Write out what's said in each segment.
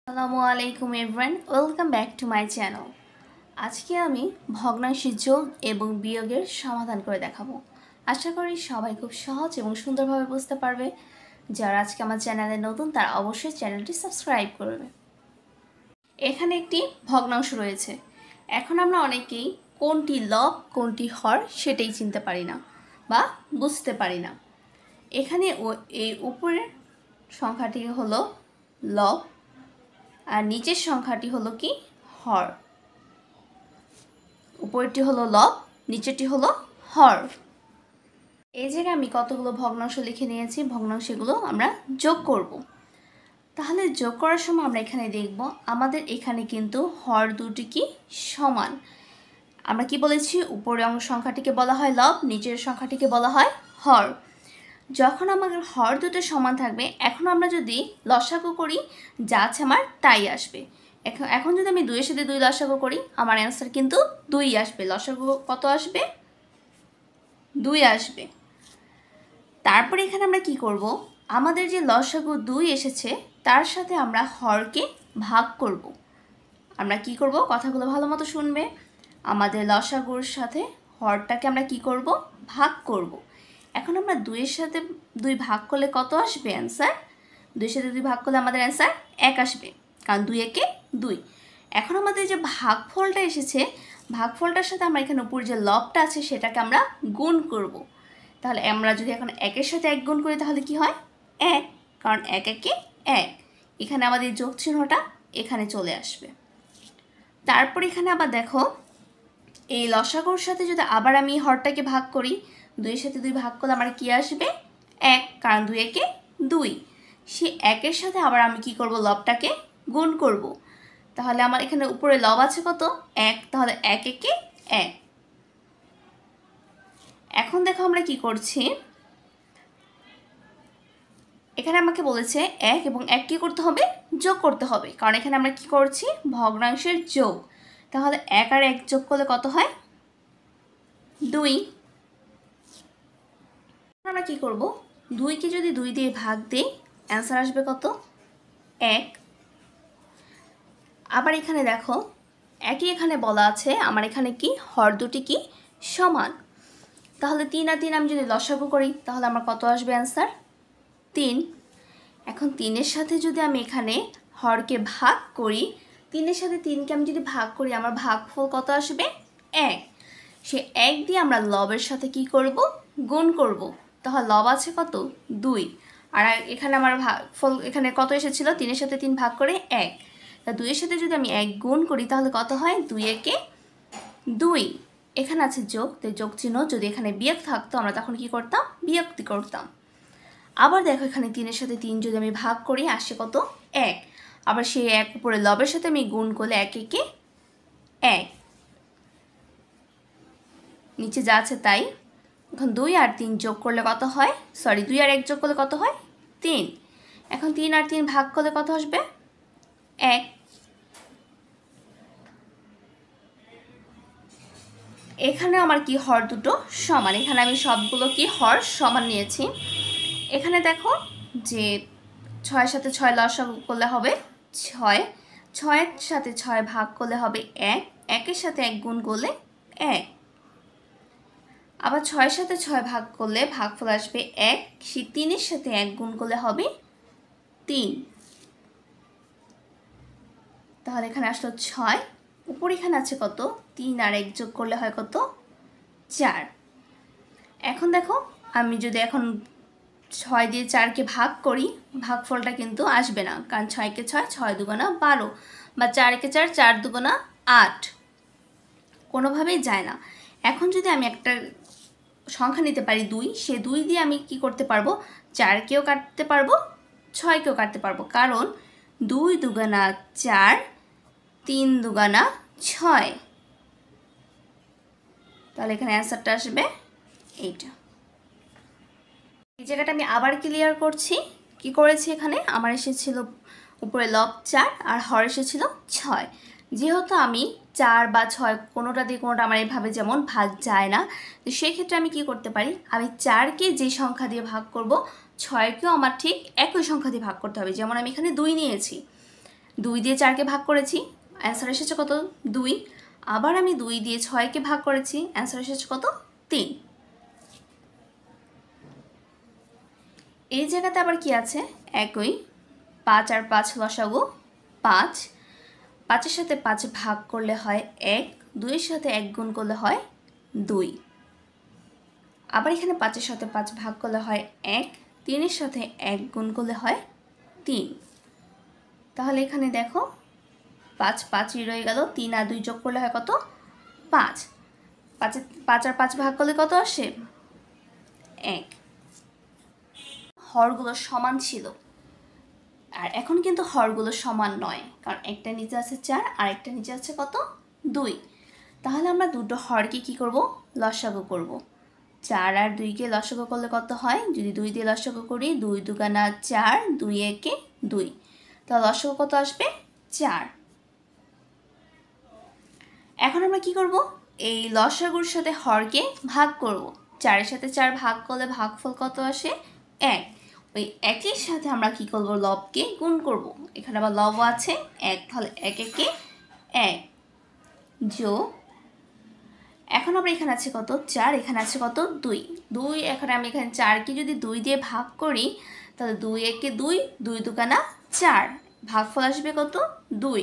আসসালামু আলাইকুম everyone, welcome back to my channel. আজকে আমি ভগ্নাংশের যোগ এবং বিয়োগের সমাধান করে দেখাবো। আশা করি সবাই খুব সহজ এবং সুন্দরভাবে বুঝতে পারবে। যারা আজকে আমার চ্যানেলে নতুন তারা অবশ্যই চ্যানেলটি সাবস্ক্রাইব করবে। এখানে একটি ভগ্নাংশ রয়েছে। এখন আমরা অনেকেই কোনটি লব কোনটি হর সেটাই চিনতে পারি না বা বুঝতে পারি না। এখানে এই উপরের সংখ্যাটি হলো লব আর নিচের সংখ্যাটি হলো কি হর। উপরেরটি হলো লব, নিচেরটি হলো হর। এই জায়গায় আমি কতগুলো ভগ্নাংশ লিখে নিয়েছি, ভগ্নাংশগুলো আমরা যোগ করব। তাহলে যোগ করার সময় আমরা এখানে দেখব আমাদের এখানে কিন্তু হর দুটি কি সমান। আমরা কি বলেছি, উপরের সংখ্যাটিকে বলা হয় লব, নিচের সংখ্যাটিকে বলা হয় হর। যখন আমাদের হর দুটো সমান থাকবে, এখন আমরা যদি লসাগু করি যা আছে আমার তাই আসবে। এখন যদি আমি 2 এর সাথে 2 লসাগু করি আমার অ্যান্সার কিন্তু 2 আসবে। লসাগু কত আসবে? 2 আসবে। তারপরে এখানে আমরা কি করব, আমাদের যে লসাগু 2 এসেছে তার সাথে আমরা হরকে ভাগ করব। আমরা কি করব, কথাগুলো ভালো মতো শুনবে। আমাদের লসাগুর সাথে হরটাকে আমরা কি করব, ভাগ করব। এখন আমরা 2 এর সাথে 2 ভাগ করলে কত আসবে অ্যান্সার? 2 এর সাথে 2 ভাগ করলে আমাদের অ্যান্সার 1 আসবে, কারণ 2 একে 2। এখন আমাদের যে ভাগফলটা এসেছে, ভাগফলটার সাথে আমরা এখানে উপরে যে লবটা আছে সেটাকে আমরা গুণ করব। তাহলে আমরা যদি এখন 1 এর সাথে 1 গুণ করি তাহলে কি হয়? 1, কারণ 1 একে 1। এখানে আমাদের যোগ চিহ্নটা এখানে চলে আসবে। তারপর এখানে আবার দেখো, এই লসাগুর সাথে যদি আবার আমি হরটাকে ভাগ করি, 2 এর সাথে 2 ভাগ করলে আমার কি আসবে? 1, কারণ 2 একে 2। সে 1 এর সাথে আবার আমি কি করব, লবটাকে গুণ করব। তাহলে আমার এখানে উপরে লব আছে কত? 1, তাহলে 1 একে 1। এখন দেখো আমরা কি করছি, এখানে আমাকে বলেছে 1 এবং 1 কি করতে হবে? যোগ করতে হবে, কারণ এখানে আমরা কি করছি, ভগ্নাংশের যোগ। তাহলে 1 আর 1 যোগ করলে কত হয়? 2। আমরা কি করব, 2কে যদি 2 দিয়ে ভাগ দিই অ্যান্সার আসবে কত? 1। আবার এখানে দেখো, একই এখানে বলা আছে আমার এখানে কি হর দুটি কি সমান। তাহলে 3 আর 3 আমি যদি লসাগু করি তাহলে আমার কত আসবে অ্যান্সার? 3। এখন 3 এর সাথে যদি আমি এখানে হরকে ভাগ করি, 3 এর সাথে 3কে আমি যদি ভাগ করি আমার ভাগফল কত আসবে? 1। সে 1 দিয়ে আমরা লবের সাথে কি করব, গুণ করব। তাহলে লব আছে কত? 2। আর এখানে আমার ভাগফল এখানে কত এসেছিল? 3 এর সাথে 3 ভাগ করে 1। তা 2 এর সাথে যদি আমি 1 গুণ করি তাহলে কত হয়? 2 একে 2। এখানে আছে যোগ, তো যোগ চিহ্ন। যদি এখানে বিয়োগ থাকতো আমরা তখন কি করতাম? বিয়োক্তি করতাম। আবার দেখো এখানে 3 এর সাথে 3 যদি আমি ভাগ করি আসে কত? 1। আবার সেই 1 উপরে লবের সাথে আমি গুণ করলে 1 একে 1। নিচে যা আছে তাই। এখন 2 আর 3 যোগ করলে কত হয়? 2 আর 1 যোগ করলে কত হয়? 3। এখন 3 আর 3 ভাগ করলে কত আসবে? 1। এখানে আমার কি হর দুটো সমান। এখানে আমি সবগুলো কি হর সমান নিয়েছি। এখানে দেখো যে 6 সাথে 6 লসাগু করলে হবে 6, 6 এর সাথে 6 ভাগ করলে হবে 1, 1 এর সাথে 1 গুণ করলে 1। আবার 6 সাথে 6 ভাগ করলে ভাগফল আসবে 1, সেই 3 এর সাথে 1 গুণ করলে হবে 3। তাহলে এখানে আসলো 6, উপর এখানে আছে কত? 3 আর 1 যোগ করলে হয় কত? 4। এখন দেখো আমি যদি এখন 6 দিয়ে 4কে ভাগ করি ভাগফলটা কিন্তু আসবে না, কারণ 6 কে 6, 6 দুগুণা 12, বা 4 কে 4, 4 দুগুণা 8, কোনোভাবেই যায় না। এখন যদি আমি একটা সংখ্যা নিতে পারি 2, সে 2 দিয়ে আমি কি করতে পারবো? 4কেও কাটতে পারবো, 6কেও কাটতে পারবো, কারণ 2 দুগুণা 4, 3 দুগুণা 6। তাহলে এখানে অ্যান্সারটা আসবে এইটা। এই জায়গাটা আমি আবার ক্লিয়ার করছি। কি করেছি, এখানে আমার এসেছিল উপরে লব 4 আর হর এসেছিল 6। যেহেতু আমি 4 বা 6 কোনোটা দিয়ে কোনোটা আমার এভাবে যেমন ভাগ যায় না, তো সেই ক্ষেত্রে আমি কি করতে পারি, আমি 4কে যে সংখ্যা দিয়ে ভাগ করব 6কেও আমার ঠিক একই সংখ্যা দিয়ে ভাগ করতে হবে। যেমন আমি এখানে 2 নিয়েছি, 2 দিয়ে 4কে ভাগ করেছি, অ্যান্সার এসেছে কত? 2। আবার আমি 2 দিয়ে 6কে ভাগ করেছি, অ্যান্সার এসেছে কত? 3। এই জায়গাতে আবার কি আছে? একই 5 আর 5 লসাগু 5, 5-এর সাথে 5 ভাগ করলে হয় 1, 2-এর সাথে 1 গুণ করলে হয় 2। আবার এখানে 5-এর সাথে 5 ভাগ করলে হয় 1, 3-এর সাথে 1 গুণ করলে হয় 3। তাহলে এখানে দেখো 5 5ই রয়ে গেল, 3 আর 2 যোগ করলে হয় কত? 5। 5 আর 5 ভাগ করলে কত আসে? 1। হরগুলো সমান ছিল, আর এখন কিন্তু হরগুলো সমান নয়, কারণ একটা নিচে আছে 4 আর একটা নিচে আছে কত? 2। তাহলে আমরা দুটো হরকে কি করব? লসাগু করব। 4 আর 2কে লসাগু করলে কত হয়? যদি 2 দিয়ে লসাগু করি, 2 দুগুণা 4, 2 একে 2, তাহলে লসাগু কত আসবে? 4। এখন আমরা কি করব? এই লসাগুর সাথে হরকে ভাগ করব। 4-এর সাথে 4 ভাগ করলে ভাগফল কত আসে? 1। ওই একের সাথে আমরা কি করব? লবকে গুণ করব। এখানে আবার লব আছে 1, তাহলে 1 একে 1 যোগ, এখন আমরা এখানে আছে কত? 4, এখানে আছে কত? 2। 2 এখন আমি এখানে 4কে যদি 2 দিয়ে ভাগ করি, তাহলে 2 একে 2, 2 দুগুণা 4, ভাগফল আসবে কত? 2।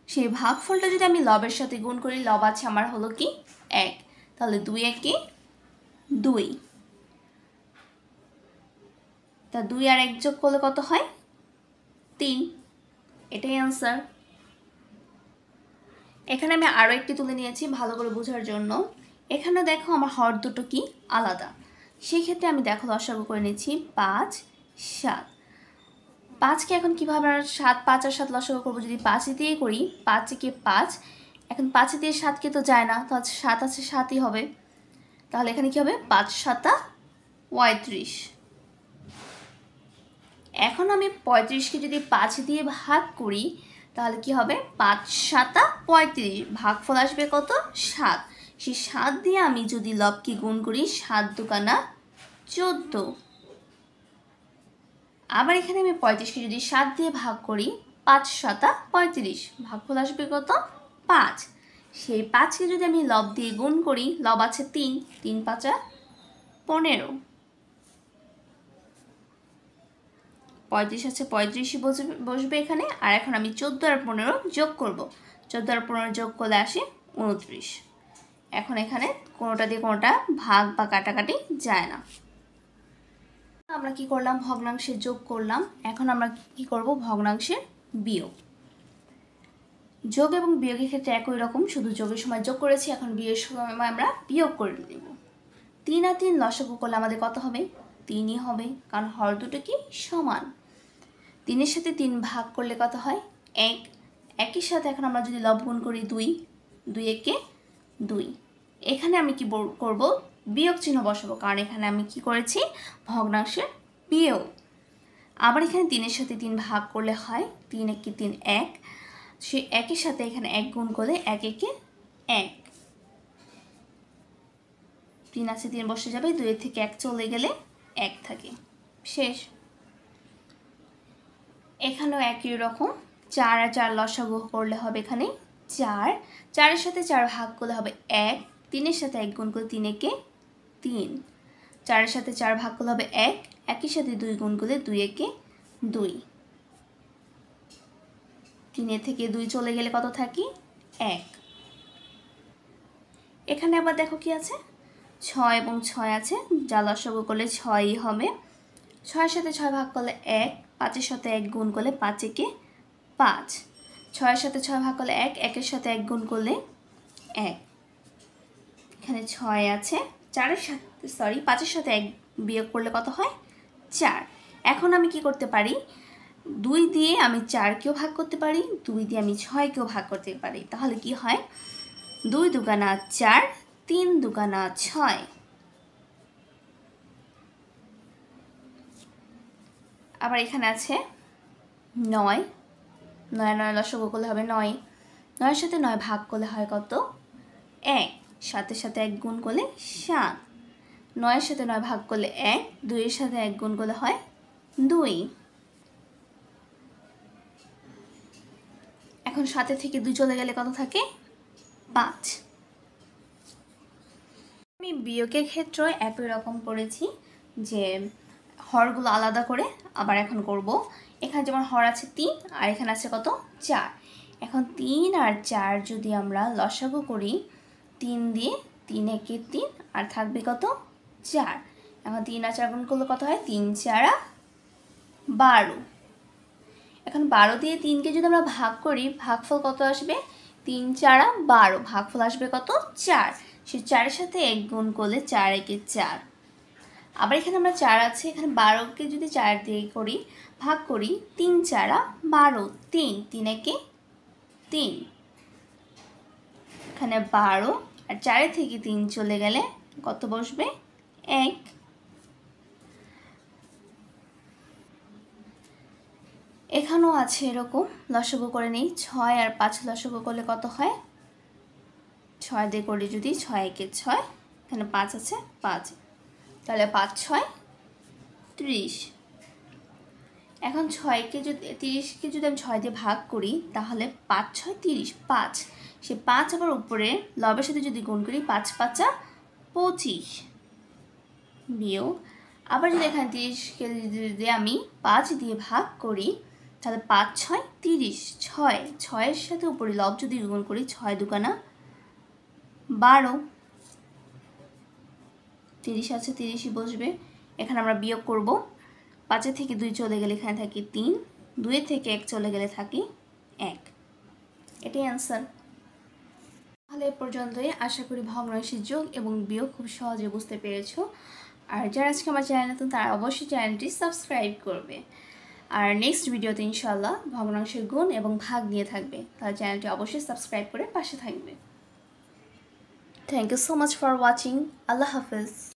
সেই ভাগফলটা যদি আমি লবের সাথে গুণ করি, লব আছে আমার হলো কি? 1, তাহলে 2 একে 2, তা 2 আর 1 যোগ করলে কত হয়? 3। এটাই আনসার। এখানে আমি আরও একটি তুলে নিয়েছি ভালো করে বোঝার জন্য। এখানে দেখো আমার হর দুটো কি আলাদা, সেই ক্ষেত্রে আমি দেখো লসাগু করে নিচ্ছি 5 7। 5কে এখন কীভাবে 7 5 আর 7 লসাগু করবো? যদি 5 দিয়ে করি, 5 একে 5, এখন 5 দিয়ে 7কে তো যায় না, তো 7 আছে 7ই হবে। তাহলে এখানে কী হবে? 5 7 35। এখন আমি 35কে যদি 5 দিয়ে ভাগ করি, তাহলে কি হবে? 5 7 35, ভাগফল আসবে কত? 7। সেই 7 দিয়ে আমি যদি লবকে গুণ করি, 7 দুগুণা 14। আবার এখানে আমি 35কে যদি 7 দিয়ে ভাগ করি, 5 7 35, ভাগফল আসবে কত? 5। সেই 5কে যদি আমি লব দিয়ে গুণ করি, লব আছে 3, 3 5 15, 35 আছে 35ই বসবে এখানে। আর এখন আমি 14 আর 15 যোগ করব। 14 আর 15 যোগ করলে আসে 29। এখন এখানে কোনোটা দিয়ে কোনোটা ভাগ বা কাটাকাটি যায় না। আমরা কি করলাম? ভগ্নাংশের যোগ করলাম। এখন আমরা কি করব? ভগ্নাংশের বিয়োগ। যোগ এবং বিয়োগের ক্ষেত্রে একই রকম, শুধু যোগের সময় যোগ করেছি, এখন বিয়োগের সময় আমরা বিয়োগ করে নেব। 3 আর 3 লসাগু করলে আমাদের কত হবে? 3ই হবে, কারণ হর দুটো কি সমান। 3-এর সাথে 3 ভাগ করলে কত হয়? 1। একের সাথে এখন আমরা যদি লব গুণ করি 2, 2 একে 2। এখানে আমি কি করব? বিয়োগ চিহ্ন বসাবো, কারণ এখানে আমি কি করেছি? ভগ্নাংশের বিয়োগ। আবার এখানে 3-এর সাথে 3 ভাগ করলে হয় 3 একে 3 1, সে একের সাথে এখানে 1 গুণ করলে 1 একে 1, 3 আছে 3 বসে যাবে, 2 এর থেকে 1 চলে গেলে 1 থাকে, শেষ। এখানেও একই রকম 4 আর 4 লসাগু করলে হবে এখানে 4, 4-এর সাথে 4 ভাগ করলে হবে 1, 3-এর সাথে 1 গুণ করলে 3 একে 3, 4-এর সাথে 4 ভাগ করলে হবে 1, 1-এর সাথে 2 গুণ করলে 2 একে 2, 3 থেকে 2 চলে গেলে কত থাকি? 1। এখানে আবার দেখো কি আছে? 6 এবং 6 আছে, যা লসাগু করলে 6ই হবে। 6-এর সাথে 6 ভাগ করলে 1, 5-এর সাথে 1 গুণ করলে 5 একে 5, 6-এর সাথে 6 ভাগ করলে 1, 1-এর সাথে 1 গুণ করলে 1। এখানে 6 আছে, 5-এর সাথে 1 বিয়োগ করলে কত হয়? 4। এখন আমি কি করতে পারি? 2 দিয়ে আমি 4কেও ভাগ করতে পারি, 2 দিয়ে আমি 6কেও ভাগ করতে পারি। তাহলে কি হয়? 2 দুগুণা 4, 3 দুগুণা 6। আবার এখানে আছে 9, 9 9 লসাগু করলে হবে 9, 9-এর সাথে 9 ভাগ করলে হয় কত? 1, 7-এর সাথে 1 গুণ করলে 7, 9-এর সাথে 9 ভাগ করলে 1, 2-এর সাথে 1 গুণ করলে হয় 2। এখন 7 থেকে 2 চলে গেলে কত থাকে 5। আমি বিয়োগের ক্ষেত্রে একই রকম করেছি যে হরগুলো আলাদা করে আবার এখন করব। এখানে যেমন হর আছে 3 আর এখানে আছে কত 4। এখন 3 আর 4 যদি আমরা লসাগু করি 3 দিয়ে 3 একে 3 আর থাকবে কত 4। এখন 3 আর 4 গুণ করলে কত হয় 3 4 12। এখন 12 দিয়ে 3কে যদি আমরা ভাগ করি ভাগফল কত আসবে 3 4 12, ভাগফল আসবে কত 4। সে 4 এর সাথে 1 গুণ করলে 4 একে 4। আবার এখানে আমরা 4 আছে, এখানে 12কে যদি 4 দিয়ে করি ভাগ করি 3 4 12, 3 3 একে 3। এখানে 12 আর 4 থেকে 3 চলে গেলে কত বসবে 1। এখানেও আছে এরকম, লসাগু করে নেই। 6 আর 5 লসাগু করলে কত হয় 6 দিয়ে করি যদি 6 একে 6, এখানে 5 আছে 5, তাহলে 5 6 30। এখন 6কে যদি 30কে যদি আমি 6 দিয়ে ভাগ করি তাহলে 5 6 30, 5। সে 5 আবার উপরে লবের সাথে যদি গুণ করি 5 5 25 বিয়োগ। আবার যদি এখানে 30কে যদি আমি 5 দিয়ে ভাগ করি তাহলে 5 6 30, 6 6-এর সাথে উপরে লব যদি গুণ করি 6 দুগুণা 12, 30 আছে 30ই বসবে। এখানে আমরা বিয়োগ করব। 5 থেকে 2 চলে গেলে এখানে থাকি 3, 2 থেকে 1 চলে গেলে থাকি 1। এটাই অ্যান্সার। তাহলে এ পর্যন্তই। আশা করি ভগ্নাংশের যোগ এবং বিয়োগ খুব সহজে বুঝতে পেরেছো। আর যারা আজকে আমার চ্যানেল নতুন তারা অবশ্যই চ্যানেলটি সাবস্ক্রাইব করবে। আর নেক্সট ভিডিওতে ইনশাআল্লাহ ভগ্নাংশের গুণ এবং ভাগ নিয়ে থাকবে, তাহলে চ্যানেলটি অবশ্যই সাবস্ক্রাইব করে পাশে থাকবে। Thank you so much for watching. আল্লাহ হাফেজ।